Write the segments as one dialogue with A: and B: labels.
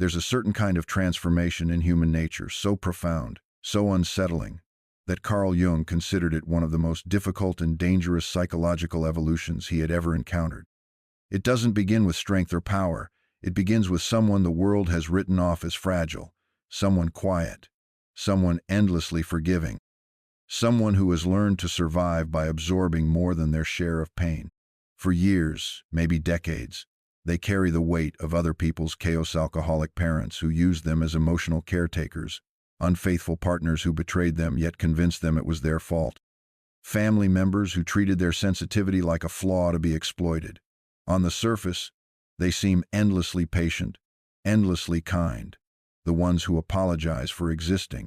A: There's a certain kind of transformation in human nature, so profound, so unsettling, that Carl Jung considered it one of the most difficult and dangerous psychological evolutions he had ever encountered. It doesn't begin with strength or power. It begins with someone the world has written off as fragile, someone quiet, someone endlessly forgiving, someone who has learned to survive by absorbing more than their share of pain. For years, maybe decades, they carry the weight of other people's chaos. Alcoholic parents who used them as emotional caretakers, unfaithful partners who betrayed them yet convinced them it was their fault, family members who treated their sensitivity like a flaw to be exploited. On the surface, they seem endlessly patient, endlessly kind, the ones who apologize for existing.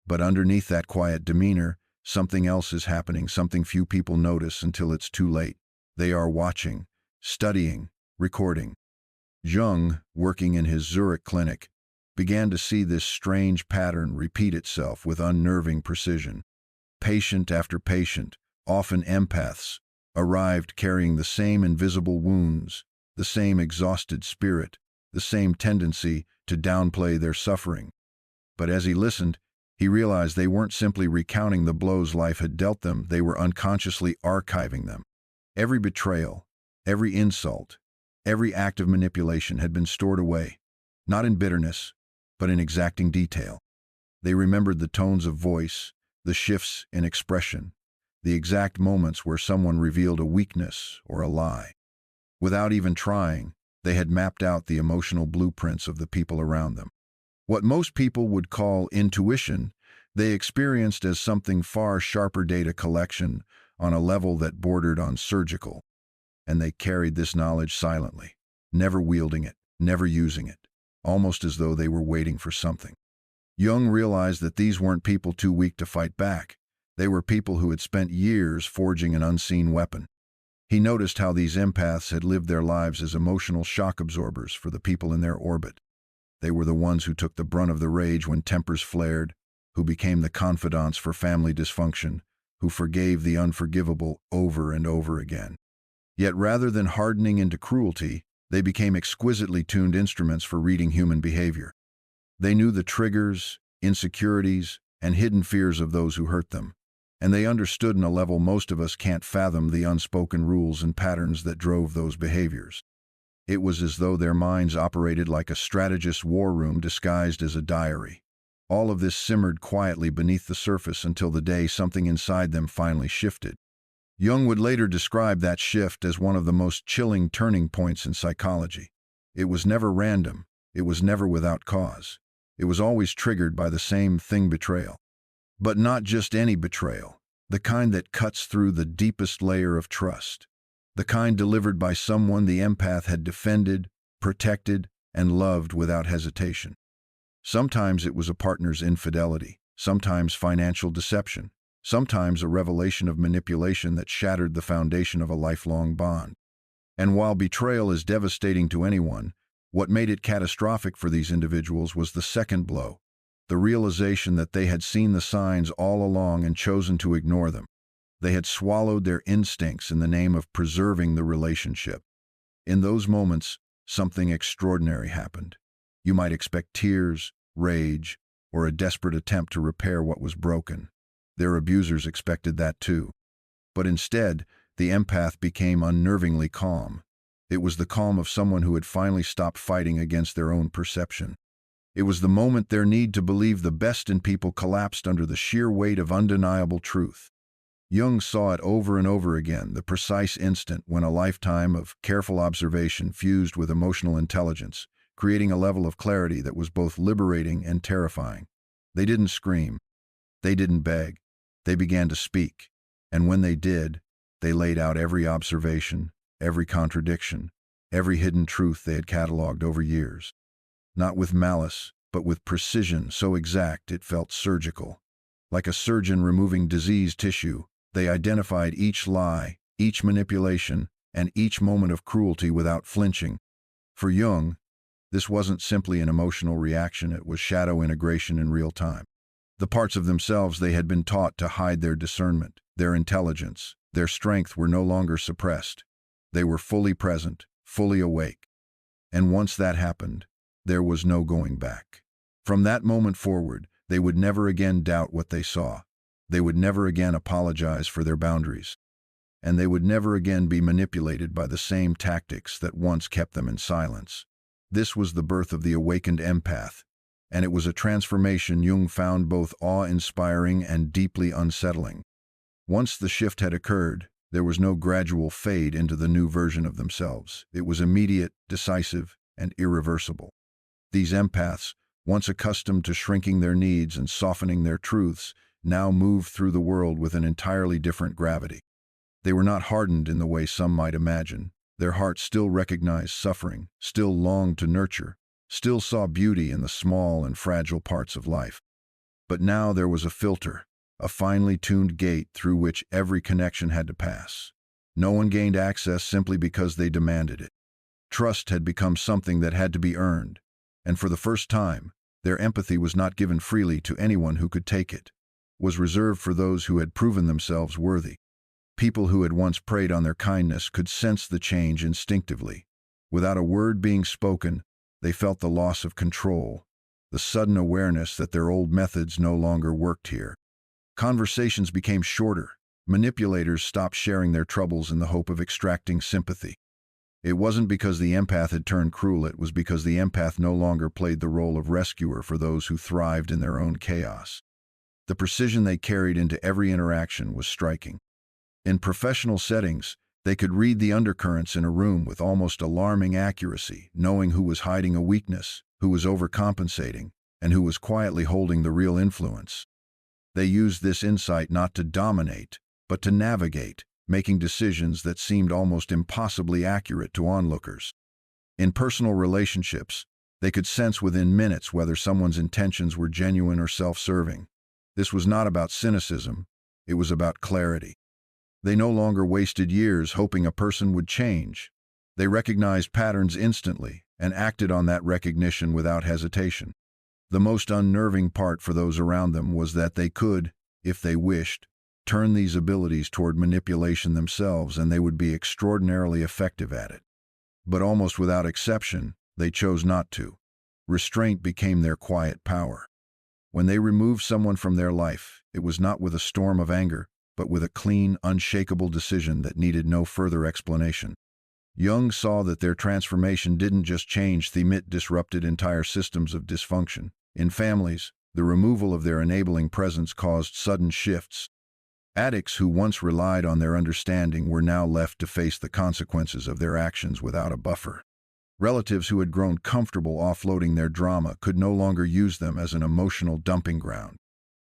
A: But underneath that quiet demeanor, something else is happening, something few people notice until it's too late. They are watching, studying, recording. Jung, working in his Zurich clinic, began to see this strange pattern repeat itself with unnerving precision. Patient after patient, often empaths, arrived carrying the same invisible wounds, the same exhausted spirit, the same tendency to downplay their suffering. But as he listened, he realized they weren't simply recounting the blows life had dealt them, they were unconsciously archiving them. Every betrayal, every insult, every act of manipulation had been stored away, not in bitterness, but in exacting detail. They remembered the tones of voice, the shifts in expression, the exact moments where someone revealed a weakness or a lie. Without even trying, they had mapped out the emotional blueprints of the people around them. What most people would call intuition, they experienced as something far sharper: data collection on a level that bordered on surgical. And they carried this knowledge silently, never wielding it, never using it, almost as though they were waiting for something. Jung realized that these weren't people too weak to fight back. They were people who had spent years forging an unseen weapon. He noticed how these empaths had lived their lives as emotional shock absorbers for the people in their orbit. They were the ones who took the brunt of the rage when tempers flared, who became the confidants for family dysfunction, who forgave the unforgivable over and over again. Yet rather than hardening into cruelty, they became exquisitely tuned instruments for reading human behavior. They knew the triggers, insecurities, and hidden fears of those who hurt them. And they understood, on a level most of us can't fathom, the unspoken rules and patterns that drove those behaviors. It was as though their minds operated like a strategist's war room disguised as a diary. All of this simmered quietly beneath the surface until the day something inside them finally shifted. Jung would later describe that shift as one of the most chilling turning points in psychology. It was never random. It was never without cause. It was always triggered by the same thing: betrayal. But not just any betrayal, the kind that cuts through the deepest layer of trust, the kind delivered by someone the empath had defended, protected, and loved without hesitation. Sometimes it was a partner's infidelity, sometimes financial deception, sometimes a revelation of manipulation that shattered the foundation of a lifelong bond. And while betrayal is devastating to anyone, what made it catastrophic for these individuals was the second blow, the realization that they had seen the signs all along and chosen to ignore them. They had swallowed their instincts in the name of preserving the relationship. In those moments, something extraordinary happened. You might expect tears, rage, or a desperate attempt to repair what was broken. Their abusers expected that too. But instead, the empath became unnervingly calm. It was the calm of someone who had finally stopped fighting against their own perception. It was the moment their need to believe the best in people collapsed under the sheer weight of undeniable truth. Jung saw it over and over again, the precise instant when a lifetime of careful observation fused with emotional intelligence, creating a level of clarity that was both liberating and terrifying. They didn't scream. They didn't beg. They began to speak. And when they did, they laid out every observation, every contradiction, every hidden truth they had cataloged over years. Not with malice, but with precision so exact it felt surgical. Like a surgeon removing diseased tissue, they identified each lie, each manipulation, and each moment of cruelty without flinching. For Jung, this wasn't simply an emotional reaction, it was shadow integration in real time. The parts of themselves they had been taught to hide, their discernment, their intelligence, their strength, were no longer suppressed. They were fully present, fully awake. And once that happened, There was no going back. From that moment forward, they would never again doubt what they saw. They would never again apologize for their boundaries. And they would never again be manipulated by the same tactics that once kept them in silence. This was the birth of the awakened empath, and it was a transformation Jung found both awe-inspiring and deeply unsettling. Once the shift had occurred, there was no gradual fade into the new version of themselves. It was immediate, decisive, and irreversible. These empaths, once accustomed to shrinking their needs and softening their truths, now moved through the world with an entirely different gravity. They were not hardened in the way some might imagine. Their hearts still recognized suffering, still longed to nurture, still saw beauty in the small and fragile parts of life. But now there was a filter, a finely tuned gate through which every connection had to pass. No one gained access simply because they demanded it. Trust had become something that had to be earned, and for the first time, their empathy was not given freely to anyone who could take it. It was reserved for those who had proven themselves worthy. People who had once preyed on their kindness could sense the change instinctively. Without a word being spoken, they felt the loss of control, the sudden awareness that their old methods no longer worked here. Conversations became shorter. Manipulators stopped sharing their troubles in the hope of extracting sympathy. It wasn't because the empath had turned cruel, it was because the empath no longer played the role of rescuer for those who thrived in their own chaos. The precision they carried into every interaction was striking. In professional settings, they could read the undercurrents in a room with almost alarming accuracy, knowing who was hiding a weakness, who was overcompensating, and who was quietly holding the real influence. They used this insight not to dominate, but to navigate, making decisions that seemed almost impossibly accurate to onlookers. In personal relationships, they could sense within minutes whether someone's intentions were genuine or self-serving. This was not about cynicism, it was about clarity. They no longer wasted years hoping a person would change. They recognized patterns instantly and acted on that recognition without hesitation. The most unnerving part for those around them was that they could, if they wished, turn these abilities toward manipulation themselves, and they would be extraordinarily effective at it. But almost without exception, they chose not to. Restraint became their quiet power. When they removed someone from their life, it was not with a storm of anger, but with a clean, unshakable decision that needed no further explanation. Jung saw that their transformation didn't just change them, it disrupted entire systems of dysfunction. In families, the removal of their enabling presence caused sudden shifts. Addicts who once relied on their understanding were now left to face the consequences of their actions without a buffer. Relatives who had grown comfortable offloading their drama could no longer use them as an emotional dumping ground.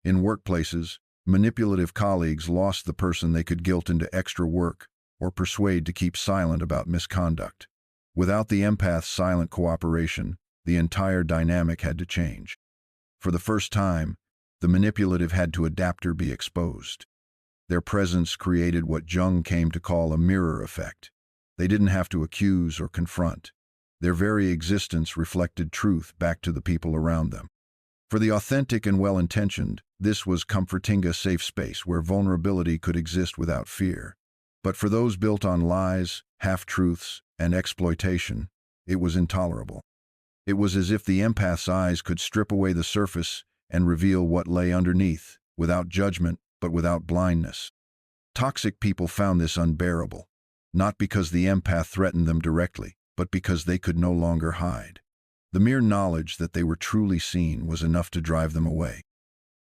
A: In workplaces, manipulative colleagues lost the person they could guilt into extra work or persuade to keep silent about misconduct. Without the empath's silent cooperation, the entire dynamic had to change. For the first time, the manipulative had to adapt or be exposed. Their presence created what Jung came to call a mirror effect. They didn't have to accuse or confront. Their very existence reflected truth back to the people around them. For the authentic and well-intentioned, this was comforting, a safe space where vulnerability could exist without fear. But for those built on lies, half-truths, and exploitation, it was intolerable. It was as if the empath's eyes could strip away the surface and reveal what lay underneath, without judgment, but without blindness. Toxic people found this unbearable, not because the empath threatened them directly, but because they could no longer hide. The mere knowledge that they were truly seen was enough to drive them away.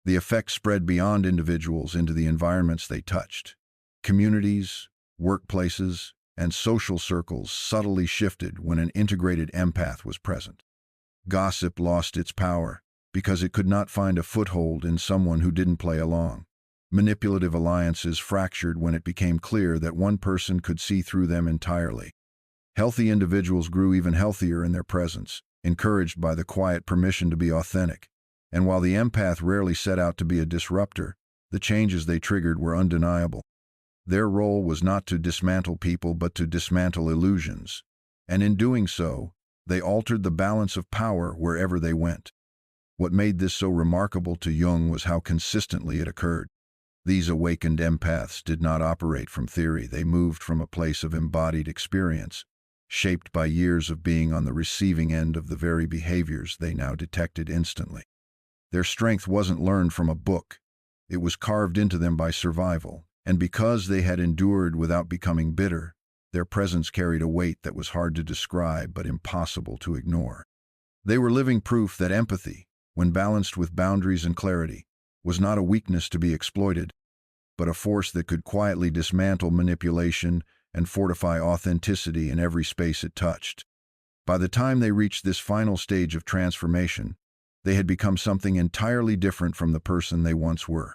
A: The effect spread beyond individuals into the environments they touched. Communities, workplaces, and social circles subtly shifted when an integrated empath was present. Gossip lost its power because it could not find a foothold in someone who didn't play along. Manipulative alliances fractured when it became clear that one person could see through them entirely. Healthy individuals grew even healthier in their presence, encouraged by the quiet permission to be authentic. And while the empath rarely set out to be a disruptor, the changes they triggered were undeniable. Their role was not to dismantle people but to dismantle illusions, and in doing so, they altered the balance of power wherever they went. What made this so remarkable to Jung was how consistently it occurred. These awakened empaths did not operate from theory, they moved from a place of embodied experience. shaped by years of being on the receiving end of the very behaviors they now detected instantly. Their strength wasn't learned from a book. It was carved into them by survival, and because they had endured without becoming bitter, their presence carried a weight that was hard to describe but impossible to ignore. They were living proof that empathy, when balanced with boundaries and clarity, was not a weakness to be exploited, but a force that could quietly dismantle manipulation and fortify authenticity in every space it touched. By the time they reached this final stage of transformation, they had become something entirely different from the person they once were.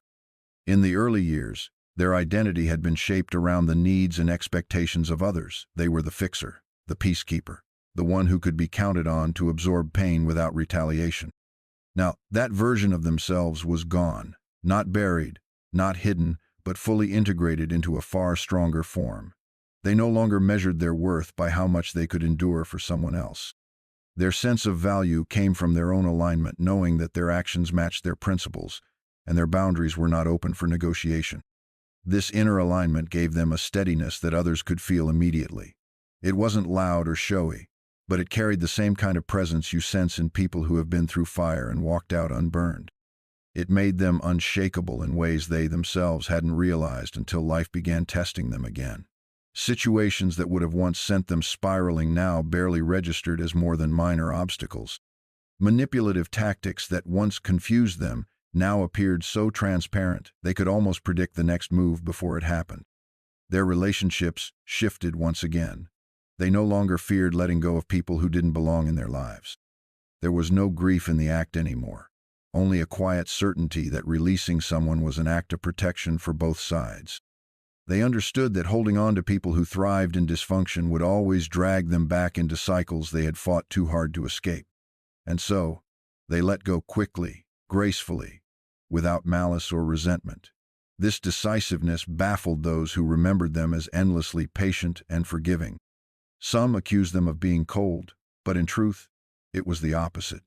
A: In the early years, their identity had been shaped around the needs and expectations of others. They were the fixer, the peacekeeper, the one who could be counted on to absorb pain without retaliation. Now, that version of themselves was gone, not buried, not hidden, but fully integrated into a far stronger form. They no longer measured their worth by how much they could endure for someone else. Their sense of value came from their own alignment, knowing that their actions matched their principles, and their boundaries were not open for negotiation. This inner alignment gave them a steadiness that others could feel immediately. It wasn't loud or showy, but it carried the same kind of presence you sense in people who have been through fire and walked out unburned. It made them unshakable in ways they themselves hadn't realized until life began testing them again. Situations that would have once sent them spiraling now barely registered as more than minor obstacles. Manipulative tactics that once confused them now appeared so transparent they could almost predict the next move before it happened. Their relationships shifted once again. They no longer feared letting go of people who didn't belong in their lives. There was no grief in the act anymore, only a quiet certainty that releasing someone was an act of protection for both sides. They understood that holding on to people who thrived in dysfunction would always drag them back into cycles they had fought too hard to escape. And so, they let go quickly, gracefully, without malice or resentment. This decisiveness baffled those who remembered them as endlessly patient and forgiving. Some accused them of being cold, but in truth, it was the opposite.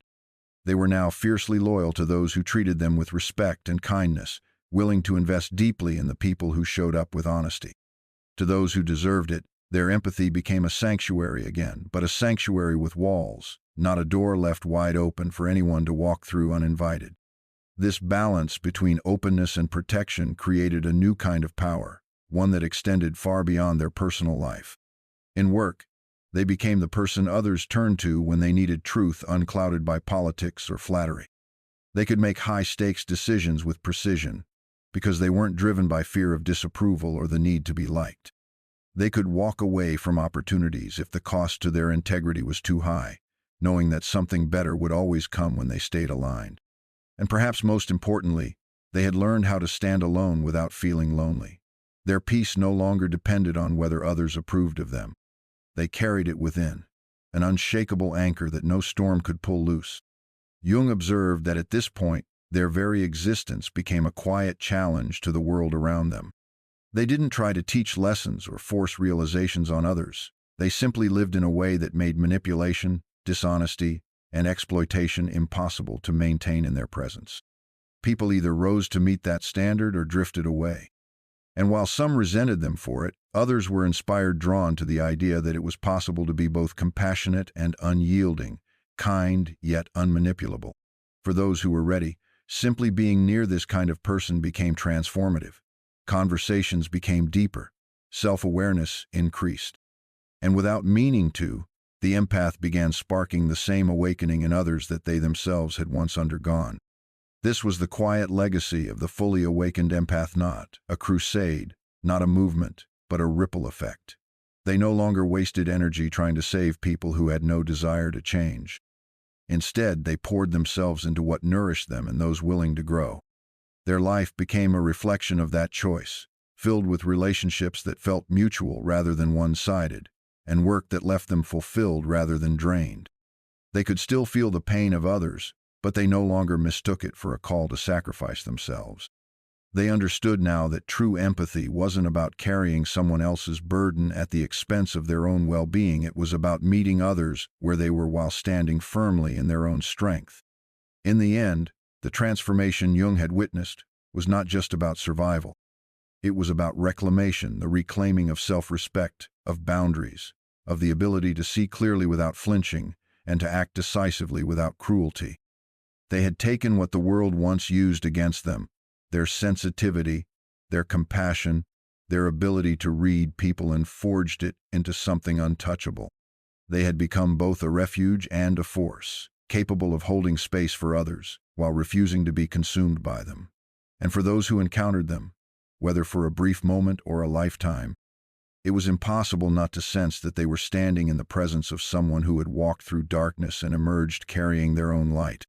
A: They were now fiercely loyal to those who treated them with respect and kindness, willing to invest deeply in the people who showed up with honesty. To those who deserved it, their empathy became a sanctuary again, but a sanctuary with walls, not a door left wide open for anyone to walk through uninvited. This balance between openness and protection created a new kind of power, one that extended far beyond their personal life. In work, they became the person others turned to when they needed truth unclouded by politics or flattery. They could make high-stakes decisions with precision, because they weren't driven by fear of disapproval or the need to be liked. They could walk away from opportunities if the cost to their integrity was too high, knowing that something better would always come when they stayed aligned. And perhaps most importantly, they had learned how to stand alone without feeling lonely. Their peace no longer depended on whether others approved of them. They carried it within, an unshakable anchor that no storm could pull loose. Jung observed that at this point, their very existence became a quiet challenge to the world around them. They didn't try to teach lessons or force realizations on others. They simply lived in a way that made manipulation, dishonesty, and exploitation impossible to maintain in their presence. People either rose to meet that standard or drifted away. And while some resented them for it, others were inspired, drawn to the idea that it was possible to be both compassionate and unyielding, kind yet unmanipulable. For those who were ready, simply being near this kind of person became transformative. Conversations became deeper. Self-awareness increased. And without meaning to, the empath began sparking the same awakening in others that they themselves had once undergone. This was the quiet legacy of the fully awakened empath, not a crusade, not a movement, but a ripple effect. They no longer wasted energy trying to save people who had no desire to change. Instead, they poured themselves into what nourished them and those willing to grow. Their life became a reflection of that choice, filled with relationships that felt mutual rather than one-sided, and work that left them fulfilled rather than drained. They could still feel the pain of others, but they no longer mistook it for a call to sacrifice themselves. They understood now that true empathy wasn't about carrying someone else's burden at the expense of their own well-being. It was about meeting others where they were while standing firmly in their own strength. In the end, the transformation Jung had witnessed was not just about survival. It was about reclamation, the reclaiming of self-respect, of boundaries, of the ability to see clearly without flinching and to act decisively without cruelty. They had taken what the world once used against them, their sensitivity, their compassion, their ability to read people, and forged it into something untouchable. They had become both a refuge and a force, capable of holding space for others while refusing to be consumed by them. And for those who encountered them, whether for a brief moment or a lifetime, it was impossible not to sense that they were standing in the presence of someone who had walked through darkness and emerged carrying their own light.